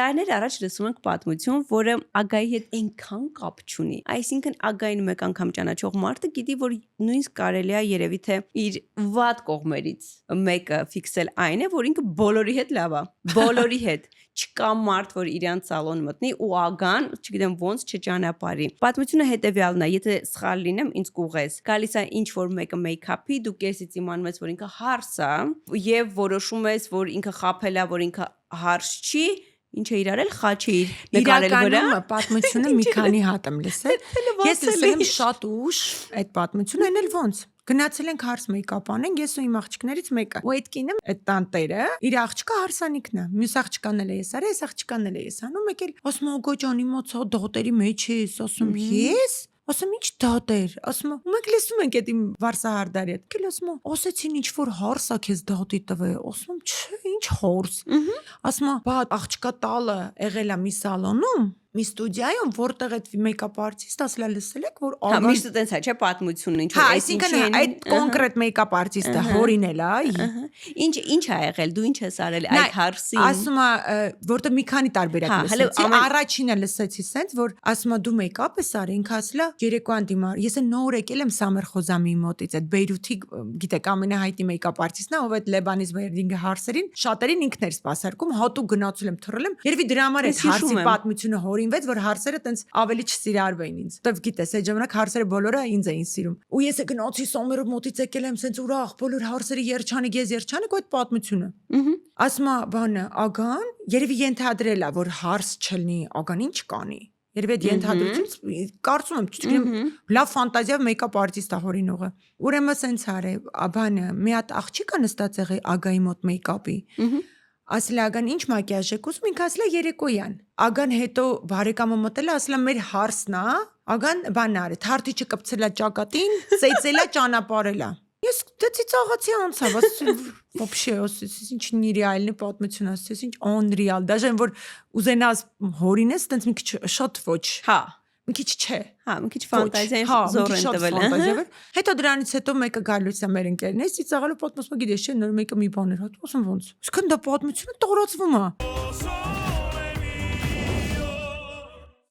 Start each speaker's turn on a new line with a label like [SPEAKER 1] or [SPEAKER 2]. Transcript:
[SPEAKER 1] տարիներ առաջ լսում ենք պատմություն, որը Ագայի հետ այնքան կապ չունի։ Այսինքն Ագային մեկ անգամ ճանաչող մարդը գիտի, որ նույնիսկ կարելի է երևի թե իր վատ կողմերից մեկը ֆիքսել այն է, որ ինքը բոլորի հետ լավ է, բոլորի հետ չկա մարդ, որ իրան սալոն մտնի ու Ագան, չգիտեմ ոնց չճանապարհի։ Պատմությունը հետեւյալն է, եթե սխալ լինեմ, ինձ կուղես։ Գալիս է ինչ որ մեկը մեյքափի, դու կեսից իմանում ես, որ ինքը հարս է, եւ որոշում ես, որ ինքը խաբել է, որ ինքը հարս չի, ինչ է իրարել, խաչի իր նկարել վրա։
[SPEAKER 2] Իրականում պատմությունը մի քանի հատ եմ լսել։ Ես լսել եմ շատ ուշ այդ պատմությունը, այն էլ ոնց։ Գնացել ենք հարս մեյքափ անենք, ես ու իմ աղջիկներից մեկը։ Ու այդ կինը, այդ տանտերը, իր աղջկա հարսանիքն է։ Մյուս աղջկանն էլ է ես արել, այս աղջկանն էլ է ես անում, մեկ էլ ասում ոգո ջանի մոցա դոտերի մեջ ես, ասում ես։ Ասում ինչ դատեր, ասում մենք լսում ենք այդ իմ վարսահարդարի հետ։ Կել ասում ասեցին ինչ որ հարս է քեզ դատի տվե, ասում չէ, ինչ հարս։ Ասում բա աղջկա տալը եղել է մի սալոնում, մի ստուդիայում, որտեղ այդ մեյքափ արտիստ ասել է լսել եք, որ
[SPEAKER 1] Հա, միշտ տենց է, չէ, պատմությունն ինչ որ
[SPEAKER 2] այսինքն այդ կոնկրետ մեյքափ արտիստը հորինել է։
[SPEAKER 1] Ինչ ա եղել, դու ինչ ես արել այդ հարսին։
[SPEAKER 2] Ասում է, որտեղ մի քանի տարբերակ լսեցի, առաջինը լսեցի սենց, որ ասում է դու մեյքափ ես արել, ինքը ասել է երեկոյան դիմար, ես նոր եկել եմ Սամեր Խոզամի մոտից, այդ Բեյրութի, գիտեք, ամենահայտնի մեյքափ արտիստն է, ով այդ Լեբանիզ Վերդինգի հարսերին շատերին ինքն էր սպասարկում, հատուկ գնացել եմ թռել եմ, երևի դրա համար է հարսի պատմությունը հորինվեց, որ հարսերը տենց ավելի չսիրարվեին ինձ։ Դեռ գիտես, այդ ժամանակ հարսերը բոլորը ինձ էին սիրում։ Ու ես գնացի Սամերով մոտից եկել եմ սենց ուրախ, բոլոր հարսերը երջանիկ, ես երջանիկ, այդ պատմությունը։ Ասում է բանը, Ագան, երևի ենթադրել է, որ հարս չլինի, Ագան ինչ կանի։ Երևի այդ ենթադրությունից կարծում եմ, չգիտեմ, լավ ֆանտազիա մեյքափ արտիստ է հորինողը։ Ուրեմն սենց արե, բանը, մի հատ աղջիկ է նստած եղել Ագայի մոտ մեյքափի։ Ասել Ագան ինչ մակիաժ եք ուզում, ինքը ասել է երեկոյան։ Ագան հետո բարեկամը մտել է, ասել է մեր հարսն է, Ագան բան արել, թարթիչը կպցել է ճակատին, ծեծել է, ճանապարհել է։ Ես դեցի ծաղացի անցավ, ասում вообще, ինչ նիրեալնի պատմություն ասես, ինչ unreal, դաժան որ ուզենաս հորինես, տենց մի քիչ շատ ոչ։
[SPEAKER 1] Հա,
[SPEAKER 2] մի քիչ չէ։
[SPEAKER 1] Հա, մի քիչ ֆանտազիան զոր են տվել։
[SPEAKER 2] Հետո դրանից հետո մեկը գալուց է մեր ընկերն, ես ծիծաղալու պատմում եմ, գիտես չէ, նոր մեկը մի բան էր հատում, ասում ոնց։ Իսկ դա պատմությունը տորացվում է։